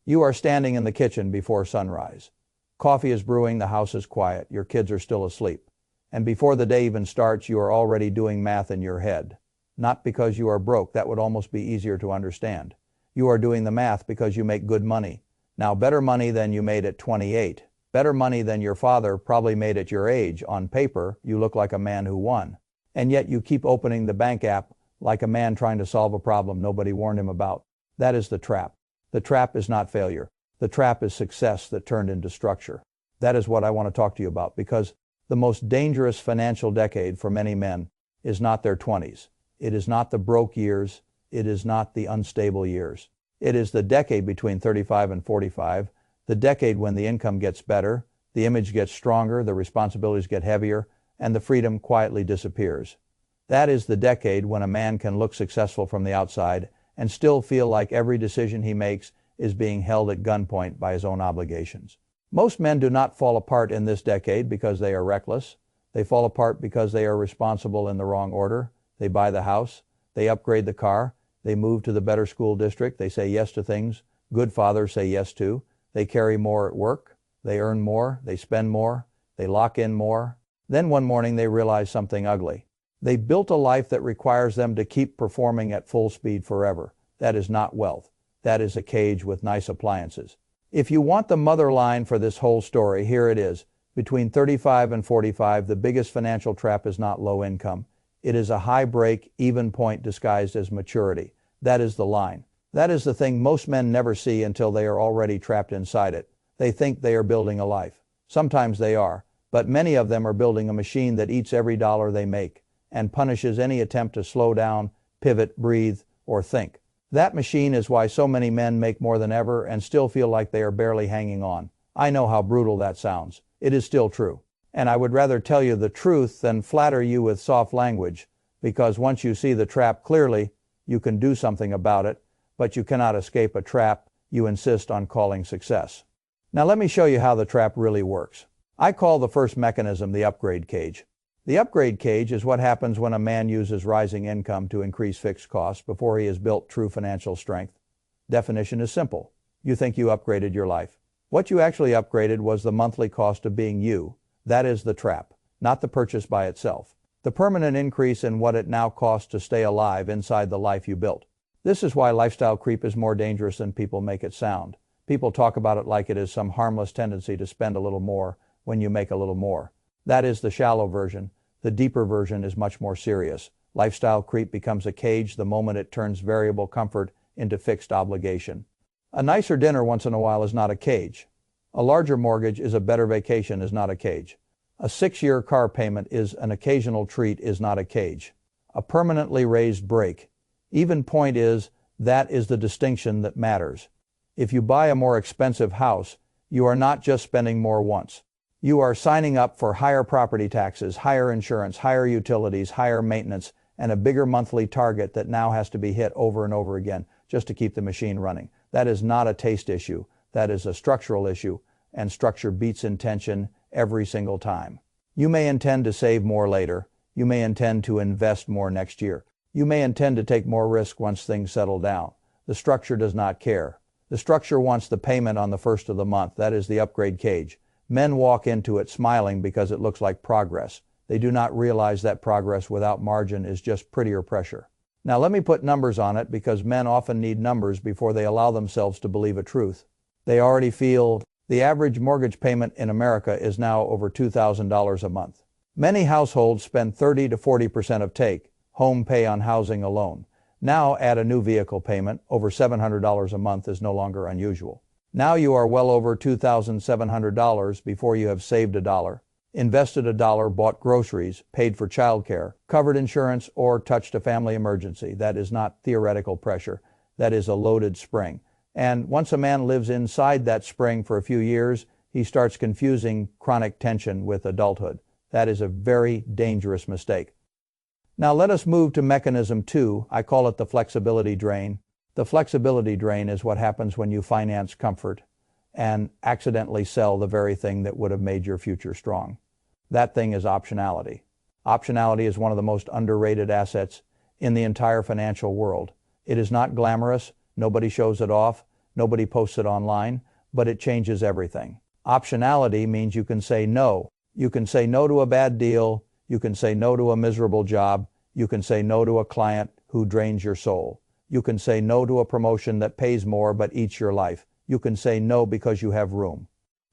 You are standing in the kitchen before sunrise. Coffee is brewing, the house is quiet, your kids are still asleep. And before the day even starts, you are already doing math in your head. Not because you are broke, that would almost be easier to understand. You are doing the math because you make good money. Now, better money than you made at 28. Better money than your father probably made at your age. On paper, you look like a man who won. And yet you keep opening the bank app like a man trying to solve a problem nobody warned him about. That is the trap. The trap is not failure. The trap is success that turned into structure. That is what I want to talk to you about, because the most dangerous financial decade for many men is not their 20s. It is not the broke years. It is not the unstable years. It is the decade between 35 and 45, the decade when the income gets better, the image gets stronger, the responsibilities get heavier, and the freedom quietly disappears. That is the decade when a man can look successful from the outside and still feel like every decision he makes is being held at gunpoint by his own obligations. Most men do not fall apart in this decade because they are reckless. They fall apart because they are responsible in the wrong order. They buy the house. They upgrade the car. They move to the better school district. They say yes to things good fathers say yes to. They carry more at work. They earn more. They spend more. They lock in more. Then one morning they realize something ugly. They built a life that requires them to keep performing at full speed forever. That is not wealth. That is a cage with nice appliances. If you want the mother line for this whole story, here it is. Between 35 and 45, the biggest financial trap is not low income. It is a high break, even point disguised as maturity. That is the line. That is the thing most men never see until they are already trapped inside it. They think they are building a life. Sometimes they are, but many of them are building a machine that eats every dollar they make and punishes any attempt to slow down, pivot, breathe, or think. That machine is why so many men make more than ever and still feel like they are barely hanging on. I know how brutal that sounds. It is still true. And I would rather tell you the truth than flatter you with soft language, because once you see the trap clearly, you can do something about it, but you cannot escape a trap you insist on calling success. Now let me show you how the trap really works. I call the first mechanism the upgrade cage. The upgrade cage is what happens when a man uses rising income to increase fixed costs before he has built true financial strength. Definition is simple. You think you upgraded your life. What you actually upgraded was the monthly cost of being you. That is the trap, not the purchase by itself. The permanent increase in what it now costs to stay alive inside the life you built. This is why lifestyle creep is more dangerous than people make it sound. People talk about it like it is some harmless tendency to spend a little more when you make a little more. That is the shallow version. The deeper version is much more serious. Lifestyle creep becomes a cage the moment it turns variable comfort into fixed obligation. A nicer dinner once in a while is not a cage. A larger mortgage is a better vacation is not a cage. A 6-year car payment is an occasional treat is not a cage. A permanently raised brake. Even point is, that is the distinction that matters. If you buy a more expensive house, you are not just spending more once. You are signing up for higher property taxes, higher insurance, higher utilities, higher maintenance, and a bigger monthly target that now has to be hit over and over again just to keep the machine running. That is not a taste issue. That is a structural issue, and structure beats intention every single time. You may intend to save more later. You may intend to invest more next year. You may intend to take more risk once things settle down. The structure does not care. The structure wants the payment on the first of the month. That is the upgrade cage. Men walk into it smiling because it looks like progress. They do not realize that progress without margin is just prettier pressure. Now let me put numbers on it, because men often need numbers before they allow themselves to believe a truth. They already feel the average mortgage payment in America is now over $2,000 a month. Many households spend 30 to 40% of take, home pay on housing alone. Now add a new vehicle payment, over $700 a month is no longer unusual. Now you are well over $2,700 before you have saved $1, invested $1, bought groceries, paid for childcare, covered insurance, or touched a family emergency. That is not theoretical pressure. That is a loaded spring. And once a man lives inside that spring for a few years, he starts confusing chronic tension with adulthood. That is a very dangerous mistake. Now let us move to mechanism 2. I call it the flexibility drain. The flexibility drain is what happens when you finance comfort and accidentally sell the very thing that would have made your future strong. That thing is optionality. Optionality is one of the most underrated assets in the entire financial world. It is not glamorous. Nobody shows it off. Nobody posts it online, but it changes everything. Optionality means you can say no. You can say no to a bad deal. You can say no to a miserable job. You can say no to a client who drains your soul. You can say no to a promotion that pays more but eats your life. You can say no because you have room.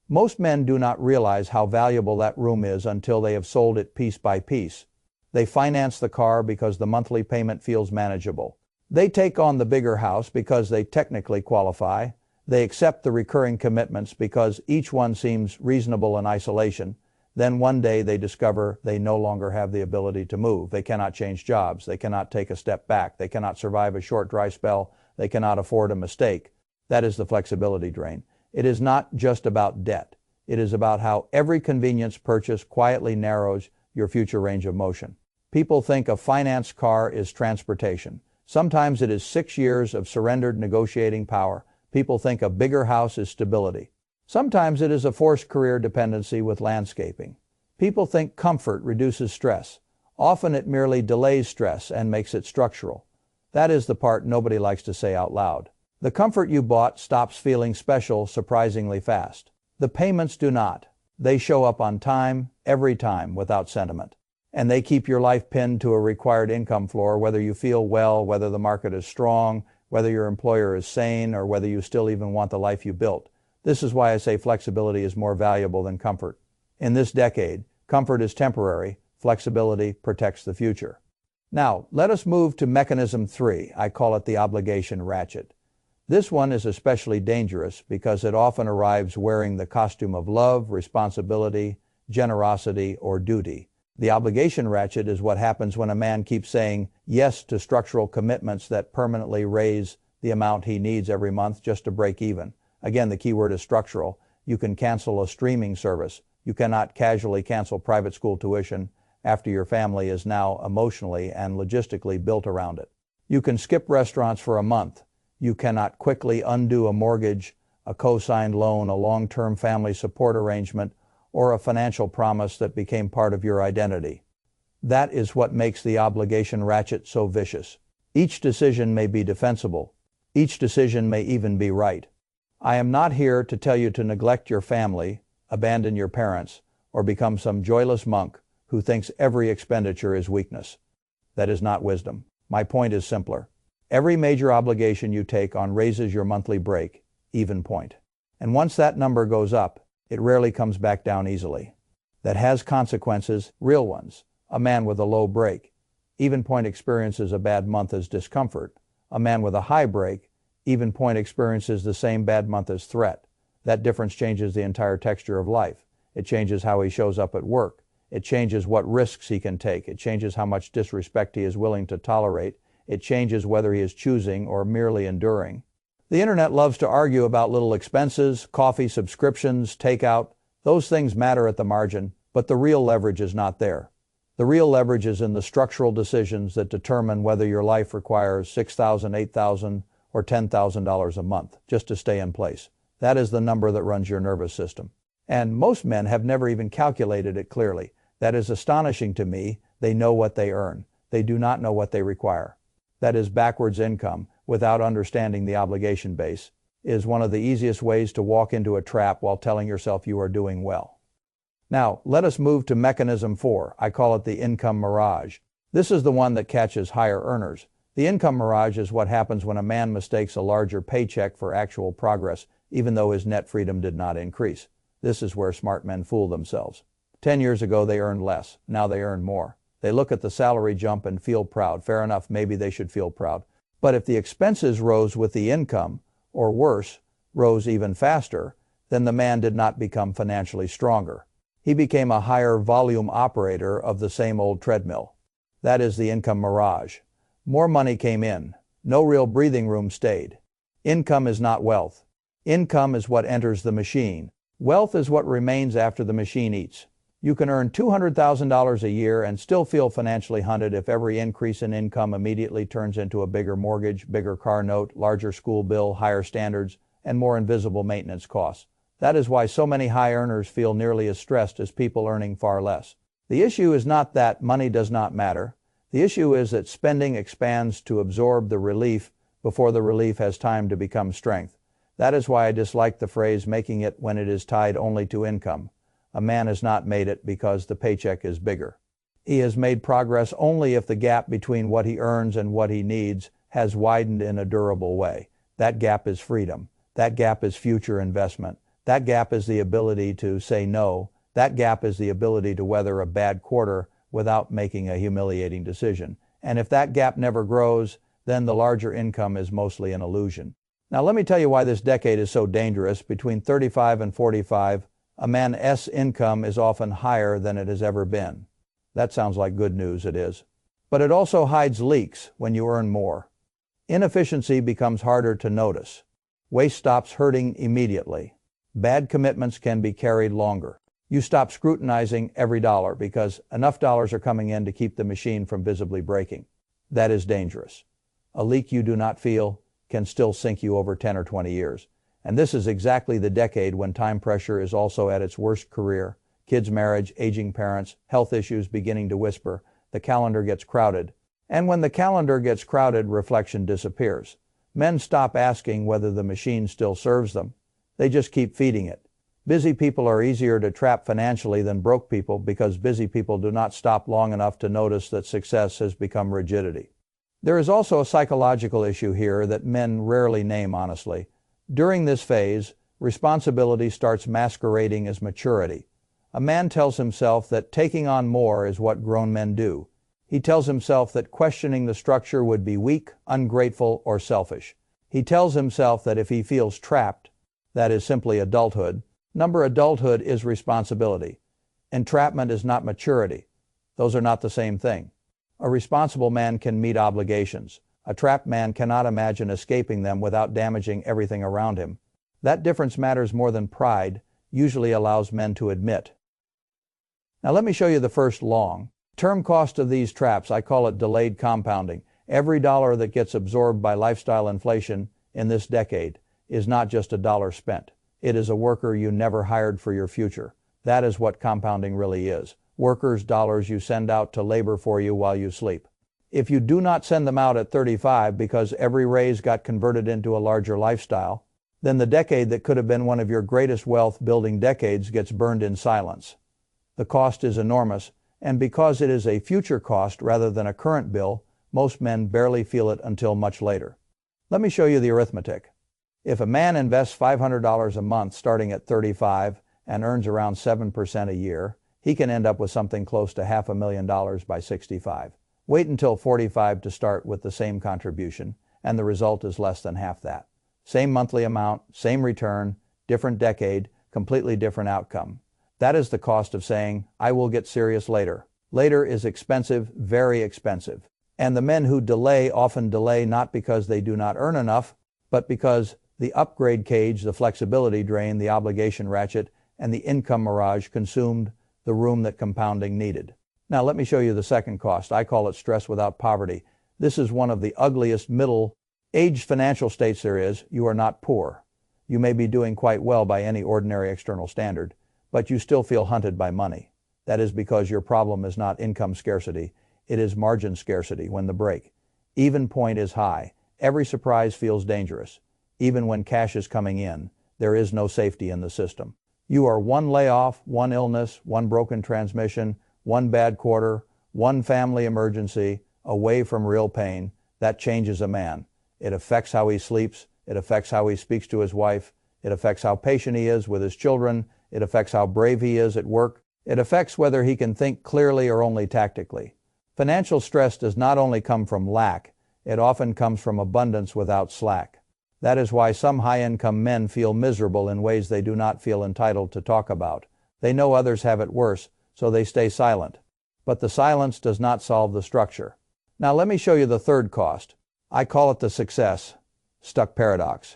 Most men do not realize how valuable that room is until they have sold it piece by piece. They finance the car because the monthly payment feels manageable. They take on the bigger house because they technically qualify. They accept the recurring commitments because each one seems reasonable in isolation. Then one day they discover they no longer have the ability to move. They cannot change jobs. They cannot take a step back. They cannot survive a short dry spell. They cannot afford a mistake. That is the flexibility drain. It is not just about debt. It is about how every convenience purchase quietly narrows your future range of motion. People think a financed car is transportation. Sometimes it is 6 years of surrendered negotiating power. People think a bigger house is stability. Sometimes it is a forced career dependency with landscaping. People think comfort reduces stress. Often it merely delays stress and makes it structural. That is the part nobody likes to say out loud. The comfort you bought stops feeling special surprisingly fast. The payments do not. They show up on time, every time, without sentiment. And they keep your life pinned to a required income floor, whether you feel well, whether the market is strong, whether your employer is sane, or whether you still even want the life you built. This is why I say flexibility is more valuable than comfort. In this decade, comfort is temporary, flexibility protects the future. Now, let us move to mechanism 3. I call it the obligation ratchet. This one is especially dangerous because it often arrives wearing the costume of love, responsibility, generosity, or duty. The obligation ratchet is what happens when a man keeps saying yes to structural commitments that permanently raise the amount he needs every month just to break even. Again, the key word is structural. You can cancel a streaming service. You cannot casually cancel private school tuition after your family is now emotionally and logistically built around it. You can skip restaurants for a month. You cannot quickly undo a mortgage, a co-signed loan, a long-term family support arrangement, or a financial promise that became part of your identity. That is what makes the obligation ratchet so vicious. Each decision may be defensible. Each decision may even be right. I am not here to tell you to neglect your family, abandon your parents, or become some joyless monk who thinks every expenditure is weakness. That is not wisdom. My point is simpler. Every major obligation you take on raises your monthly break, even point. And once that number goes up, it rarely comes back down easily. That has consequences, real ones. A man with a low break, even point, experiences a bad month as discomfort. A man with a high break, even point, experiences the same bad month as threat. That difference changes the entire texture of life. It changes how he shows up at work. It changes what risks he can take. It changes how much disrespect he is willing to tolerate. It changes whether he is choosing or merely enduring. The internet loves to argue about little expenses, coffee subscriptions, takeout. Those things matter at the margin, but the real leverage is not there. The real leverage is in the structural decisions that determine whether your life requires $6,000, $8,000, or $10,000 a month just to stay in place. That is the number that runs your nervous system. And most men have never even calculated it clearly. That is astonishing to me. They know what they earn. They do not know what they require. That is backwards income without understanding the obligation base is one of the easiest ways to walk into a trap while telling yourself you are doing well. Now, let us move to mechanism 4. I call it the income mirage. This is the one that catches higher earners. The income mirage is what happens when a man mistakes a larger paycheck for actual progress, even though his net freedom did not increase. This is where smart men fool themselves. 10 years ago, they earned less. Now they earn more. They look at the salary jump and feel proud. Fair enough, maybe they should feel proud. But if the expenses rose with the income, or worse, rose even faster, then the man did not become financially stronger. He became a higher volume operator of the same old treadmill. That is the income mirage. More money came in. No real breathing room stayed. Income is not wealth. Income is what enters the machine. Wealth is what remains after the machine eats. You can earn $200,000 a year and still feel financially hunted if every increase in income immediately turns into a bigger mortgage, bigger car note, larger school bill, higher standards, and more invisible maintenance costs. That is why so many high earners feel nearly as stressed as people earning far less. The issue is not that money does not matter. The issue is that spending expands to absorb the relief before the relief has time to become strength. That is why I dislike the phrase making it when it is tied only to income. A man has not made it because the paycheck is bigger. He has made progress only if the gap between what he earns and what he needs has widened in a durable way. That gap is freedom. That gap is future investment. That gap is the ability to say no. That gap is the ability to weather a bad quarter without making a humiliating decision. And if that gap never grows, then the larger income is mostly an illusion. Now let me tell you why this decade is so dangerous. Between 35 and 45, a man's income is often higher than it has ever been. That sounds like good news, it is. But it also hides leaks when you earn more. Inefficiency becomes harder to notice. Waste stops hurting immediately. Bad commitments can be carried longer. You stop scrutinizing every dollar because enough dollars are coming in to keep the machine from visibly breaking. That is dangerous. A leak you do not feel can still sink you over 10 or 20 years. And this is exactly the decade when time pressure is also at its worst career. Kids' marriage, aging parents, health issues beginning to whisper. The calendar gets crowded. And when the calendar gets crowded, reflection disappears. Men stop asking whether the machine still serves them. They just keep feeding it. Busy people are easier to trap financially than broke people because busy people do not stop long enough to notice that success has become rigidity. There is also a psychological issue here that men rarely name honestly. During this phase, responsibility starts masquerading as maturity. A man tells himself that taking on more is what grown men do. He tells himself that questioning the structure would be weak, ungrateful, or selfish. He tells himself that if he feels trapped, that is simply adulthood. Adulthood is responsibility. Entrapment is not maturity. Those are not the same thing. A responsible man can meet obligations. A trapped man cannot imagine escaping them without damaging everything around him. That difference matters more than pride usually allows men to admit. Now let me show you the first long-term cost of these traps. I call it delayed compounding. Every dollar that gets absorbed by lifestyle inflation in this decade is not just a dollar spent. It is a worker you never hired for your future. That is what compounding really is. Workers' dollars you send out to labor for you while you sleep. If you do not send them out at 35 because every raise got converted into a larger lifestyle, then the decade that could have been one of your greatest wealth-building decades gets burned in silence. The cost is enormous, and because it is a future cost rather than a current bill, most men barely feel it until much later. Let me show you the arithmetic. If a man invests $500 a month starting at 35 and earns around 7% a year, he can end up with something close to $500,000 by 65. Wait until 45 to start with the same contribution, and the result is less than half that. Same monthly amount, same return, different decade, completely different outcome. That is the cost of saying, I will get serious later. Later is expensive, very expensive. And the men who delay often delay not because they do not earn enough, but because the upgrade cage, the flexibility drain, the obligation ratchet, and the income mirage consumed the room that compounding needed. Now let me show you the second cost. I call it stress without poverty. This is one of the ugliest middle-aged financial states there is. You are not poor. You may be doing quite well by any ordinary external standard, but you still feel hunted by money. That is because your problem is not income scarcity. It is margin scarcity when the break. Even point is high. Every surprise feels dangerous. Even when cash is coming in, there is no safety in the system. You are one layoff, one illness, one broken transmission, one bad quarter, one family emergency away from real pain. That changes a man. It affects how he sleeps. It affects how he speaks to his wife. It affects how patient he is with his children. It affects how brave he is at work. It affects whether he can think clearly or only tactically. Financial stress does not only come from lack, it often comes from abundance without slack. That is why some high-income men feel miserable in ways they do not feel entitled to talk about. They know others have it worse, so they stay silent. But the silence does not solve the structure. Now let me show you the third cost. I call it the success-stuck paradox.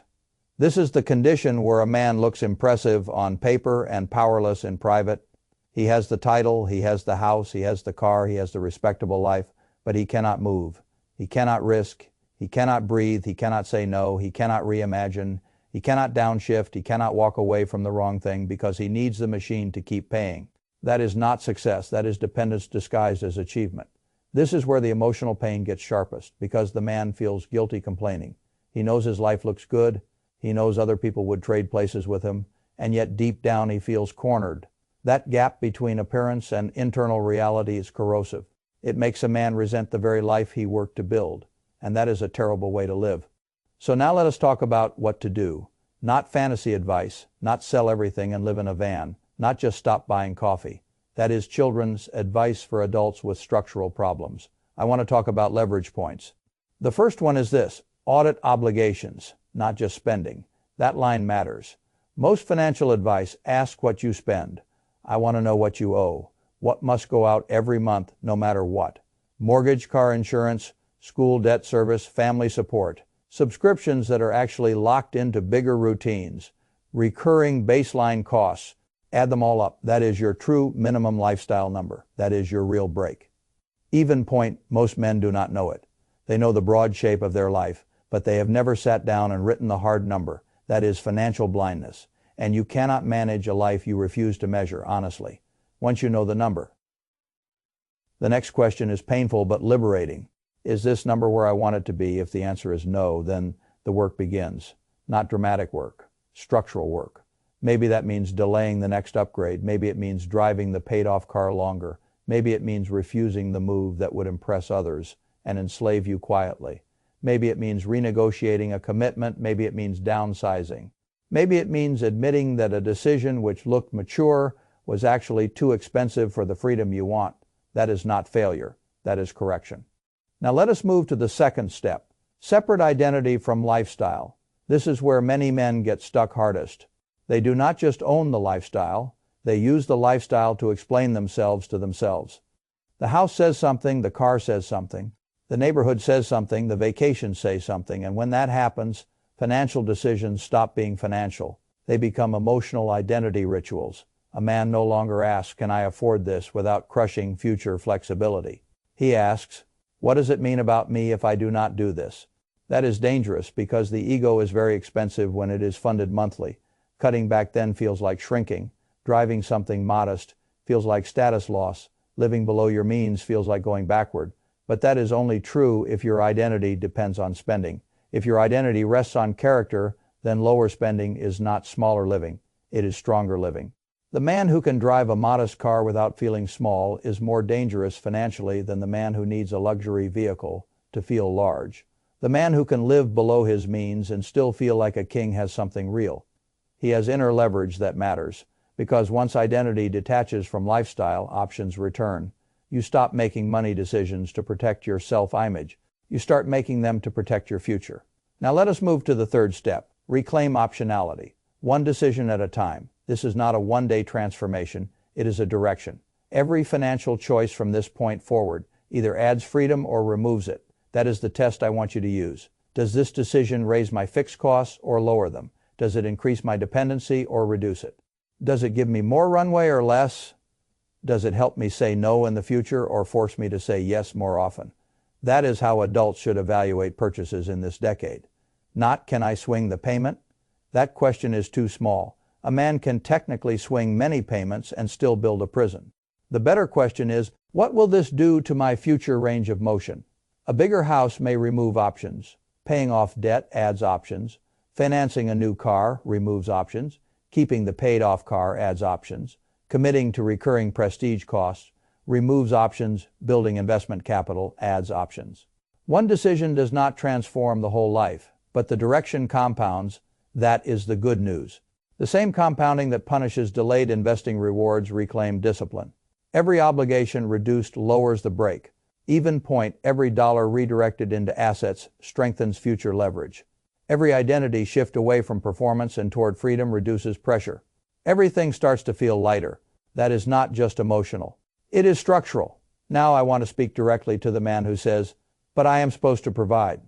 This is the condition where a man looks impressive on paper and powerless in private. He has the title, he has the house, he has the car, he has the respectable life, but he cannot move. He cannot risk. He cannot breathe, he cannot say no, he cannot reimagine, he cannot downshift, he cannot walk away from the wrong thing because he needs the machine to keep paying. That is not success, that is dependence disguised as achievement. This is where the emotional pain gets sharpest because the man feels guilty complaining. He knows his life looks good, He knows other people would trade places with him, and yet deep down he feels cornered. That gap between appearance and internal reality is corrosive. It makes a man resent the very life he worked to build, and that is a terrible way to live. So now let us talk about what to do. Not fantasy advice, not sell everything and live in a van, not just stop buying coffee. That is children's advice for adults with structural problems. I want to talk about leverage points. The first one is this: audit obligations, not just spending. That line matters. Most financial advice asks what you spend. I want to know what you owe. What must go out every month, no matter what? Mortgage, car insurance, school debt service, family support. Subscriptions that are actually locked into bigger routines. Recurring baseline costs. Add them all up. That is your true minimum lifestyle number. That is your real break. Even point, most men do not know it. They know the broad shape of their life, but they have never sat down and written the hard number. That is financial blindness. And you cannot manage a life you refuse to measure, honestly, once you know the number. The next question is painful but liberating. Is this number where I want it to be? If the answer is no, then the work begins. Not dramatic work, structural work. Maybe that means delaying the next upgrade. Maybe it means driving the paid-off car longer. Maybe it means refusing the move that would impress others and enslave you quietly. Maybe it means renegotiating a commitment. Maybe it means downsizing. Maybe it means admitting that a decision which looked mature was actually too expensive for the freedom you want. That is not failure. That is correction. Now let us move to the second step. Separate identity from lifestyle. This is where many men get stuck hardest. They do not just own the lifestyle, they use the lifestyle to explain themselves to themselves. The house says something, the car says something, the neighborhood says something, the vacations say something, and when that happens, financial decisions stop being financial. They become emotional identity rituals. A man no longer asks, "Can I afford this?" without crushing future flexibility. He asks, "What does it mean about me if I do not do this?" That is dangerous because the ego is very expensive when it is funded monthly. Cutting back then feels like shrinking. Driving something modest feels like status loss. Living below your means feels like going backward. But that is only true if your identity depends on spending. If your identity rests on character, then lower spending is not smaller living. It is stronger living. The man who can drive a modest car without feeling small is more dangerous financially than the man who needs a luxury vehicle to feel large. The man who can live below his means and still feel like a king has something real. He has inner leverage that matters, because once identity detaches from lifestyle, options return. You stop making money decisions to protect your self-image. You start making them to protect your future. Now let us move to the third step. Reclaim optionality. One decision at a time. This is not a one-day transformation. It is a direction. Every financial choice from this point forward either adds freedom or removes it. That is the test I want you to use. Does this decision raise my fixed costs or lower them? Does it increase my dependency or reduce it? Does it give me more runway or less? Does it help me say no in the future or force me to say yes more often? That is how adults should evaluate purchases in this decade. Not, can I swing the payment? That question is too small. A man can technically swing many payments and still build a prison. The better question is, what will this do to my future range of motion? A bigger house may remove options. Paying off debt adds options. Financing a new car removes options. Keeping the paid-off car adds options. Committing to recurring prestige costs removes options. Building investment capital adds options. One decision does not transform the whole life, but the direction compounds. That is the good news. The same compounding that punishes delayed investing rewards reclaim discipline. Every obligation reduced lowers the brake. Even point, every dollar redirected into assets strengthens future leverage. Every identity shift away from performance and toward freedom reduces pressure. Everything starts to feel lighter. That is not just emotional. It is structural. Now I want to speak directly to the man who says, "But I am supposed to provide."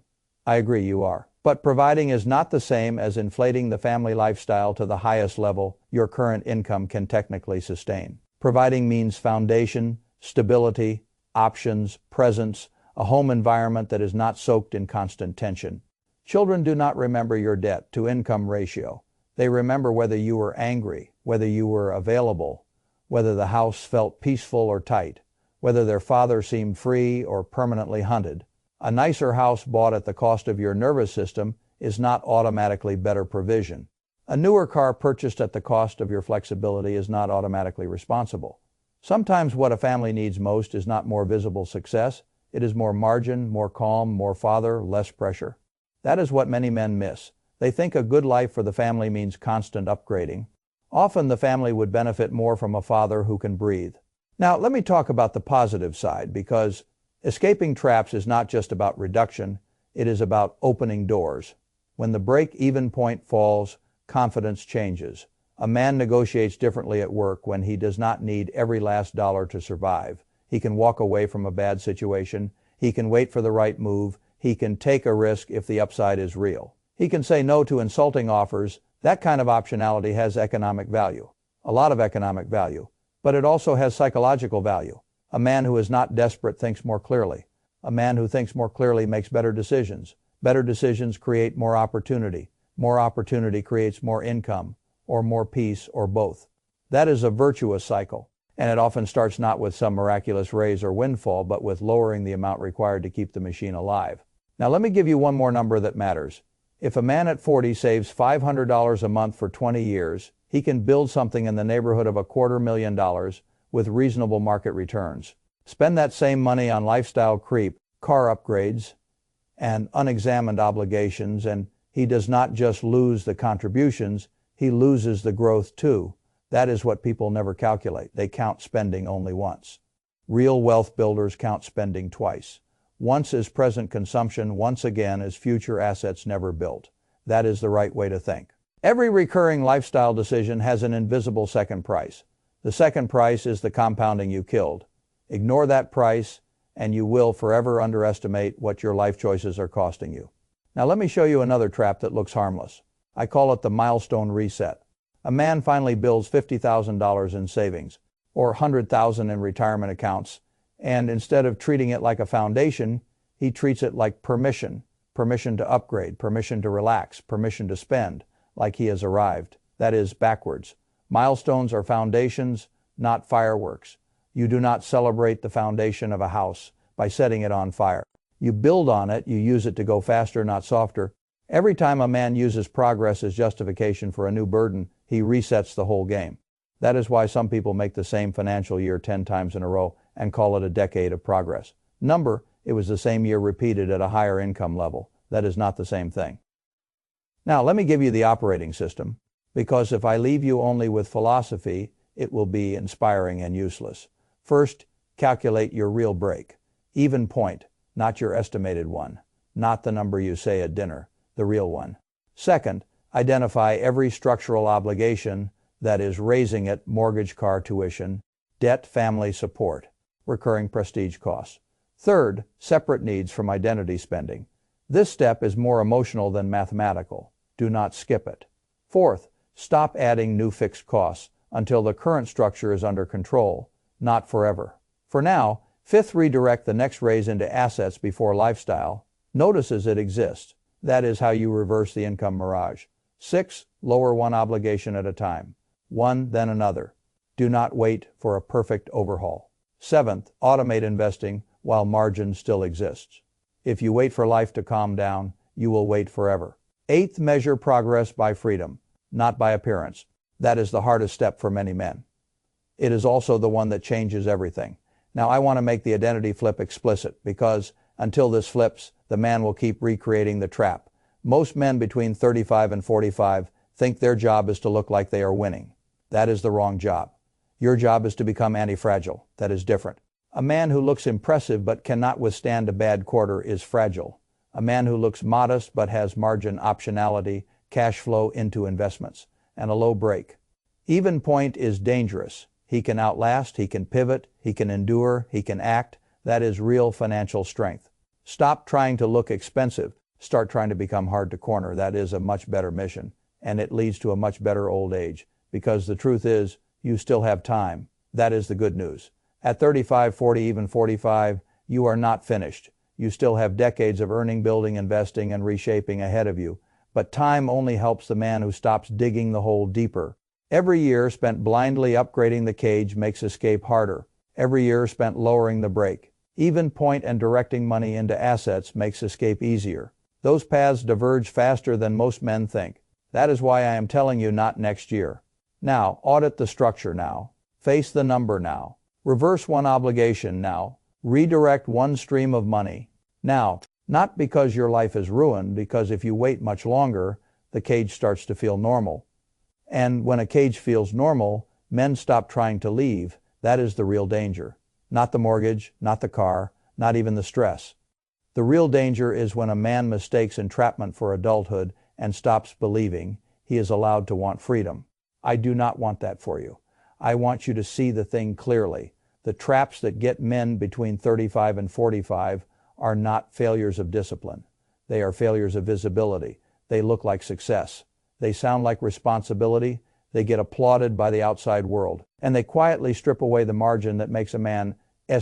I agree, you are. But providing is not the same as inflating the family lifestyle to the highest level your current income can technically sustain. Providing means foundation, stability, options, presence, a home environment that is not soaked in constant tension. Children do not remember your debt-to-income ratio. They remember whether you were angry, whether you were available, whether the house felt peaceful or tight, whether their father seemed free or permanently hunted. A nicer house bought at the cost of your nervous system is not automatically better provision. A newer car purchased at the cost of your flexibility is not automatically responsible. Sometimes what a family needs most is not more visible success, it is more margin, more calm, more father, less pressure. That is what many men miss. They think a good life for the family means constant upgrading. Often the family would benefit more from a father who can breathe. Now let me talk about the positive side, because escaping traps is not just about reduction, it is about opening doors. When the break-even point falls, confidence changes. A man negotiates differently at work when he does not need every last dollar to survive. He can walk away from a bad situation. He can wait for the right move. He can take a risk if the upside is real. He can say no to insulting offers. That kind of optionality has economic value, a lot of economic value, but it also has psychological value. A man who is not desperate thinks more clearly. A man who thinks more clearly makes better decisions. Better decisions create more opportunity. More opportunity creates more income, or more peace, or both. That is a virtuous cycle, and it often starts not with some miraculous raise or windfall, but with lowering the amount required to keep the machine alive. Now let me give you one more number that matters. If a man at 40 saves $500 a month for 20 years, he can build something in the neighborhood of $250,000 with reasonable market returns. Spend that same money on lifestyle creep, car upgrades, and unexamined obligations, and he does not just lose the contributions, he loses the growth too. That is what people never calculate. They count spending only once. Real wealth builders count spending twice. Once is present consumption, once again is future assets never built. That is the right way to think. Every recurring lifestyle decision has an invisible second price. The second price is the compounding you killed. Ignore that price, and you will forever underestimate what your life choices are costing you. Now let me show you another trap that looks harmless. I call it the milestone reset. A man finally builds $50,000 in savings, or $100,000 in retirement accounts, and instead of treating it like a foundation, he treats it like permission. Permission to upgrade, permission to relax, permission to spend, like he has arrived. That is backwards. Milestones are foundations, not fireworks. You do not celebrate the foundation of a house by setting it on fire. You build on it, you use it to go faster, not softer. Every time a man uses progress as justification for a new burden, he resets the whole game. That is why some people make the same financial year 10 times in a row and call it a decade of progress. It was the same year repeated at a higher income level. That is not the same thing. Now, let me give you the operating system, because if I leave you only with philosophy, it will be inspiring and useless. First, calculate your real break. Even point, not your estimated one, not the number you say at dinner, the real one. Second, identify every structural obligation, that is raising it, mortgage, car tuition, debt, family support, recurring prestige costs. Third, separate needs from identity spending. This step is more emotional than mathematical. Do not skip it. Fourth, stop adding new fixed costs until the current structure is under control, not forever. For now, fifth, redirect the next raise into assets before lifestyle. Notices it exists. That is how you reverse the income mirage. Sixth, lower one obligation at a time. One, then another. Do not wait for a perfect overhaul. Seventh, automate investing while margin still exists. If you wait for life to calm down, you will wait forever. Eighth, measure progress by freedom, not by appearance. That is the hardest step for many men. It is also the one that changes everything. Now I want to make the identity flip explicit, because until this flips, the man will keep recreating the trap. Most men between 35 and 45 think their job is to look like they are winning. That is the wrong job. Your job is to become anti-fragile. That is different. A man who looks impressive but cannot withstand a bad quarter is fragile. A man who looks modest but has margin, optionality, cash flow into investments, and a low break. Even point is dangerous. He can outlast, he can pivot, he can endure, he can act. That is real financial strength. Stop trying to look expensive. Start trying to become hard to corner. That is a much better mission, and it leads to a much better old age, because the truth is, you still have time. That is the good news. At 35, 40, even 45, you are not finished. You still have decades of earning, building, investing, and reshaping ahead of you. But time only helps the man who stops digging the hole deeper. Every year spent blindly upgrading the cage makes escape harder. Every year spent lowering the break. Even point and directing money into assets makes escape easier. Those paths diverge faster than most men think. That is why I am telling you not next year. Now, audit the structure now. Face the number now. Reverse one obligation now. Redirect one stream of money now. Not because your life is ruined, because if you wait much longer, the cage starts to feel normal. And when a cage feels normal, men stop trying to leave. That is the real danger. Not the mortgage, not the car, not even the stress. The real danger is when a man mistakes entrapment for adulthood and stops believing he is allowed to want freedom. I do not want that for you. I want you to see the thing clearly. The traps that get men between 35 and 45 are not failures of discipline. They are failures of visibility. They look like success. They sound like responsibility. They get applauded by the outside world. And they quietly strip away the margin that makes a man's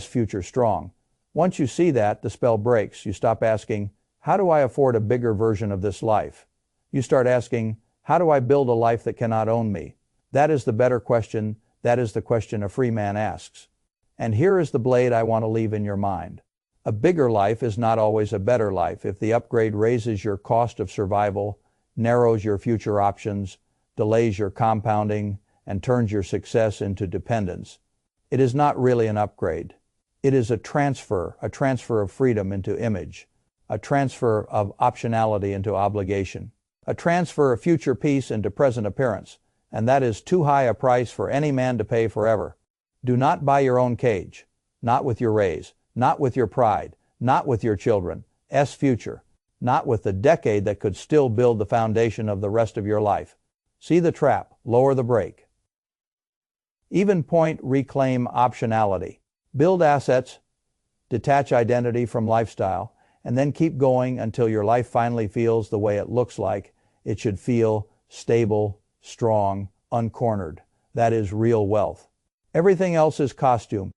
future strong. Once you see that, the spell breaks. You stop asking, how do I afford a bigger version of this life? You start asking, how do I build a life that cannot own me? That is the better question. That is the question a free man asks. And here is the blade I want to leave in your mind. A bigger life is not always a better life if the upgrade raises your cost of survival, narrows your future options, delays your compounding, and turns your success into dependence. It is not really an upgrade. It is a transfer of freedom into image, a transfer of optionality into obligation, a transfer of future peace into present appearance, and that is too high a price for any man to pay forever. Do not buy your own cage, not with your raise, not with your pride, not with your children's future, not with the decade that could still build the foundation of the rest of your life. See the trap, lower the brake. Even point, reclaim optionality. Build assets, detach identity from lifestyle, and then keep going until your life finally feels the way it looks like it should feel: stable, strong, uncornered. That is real wealth. Everything else is costume.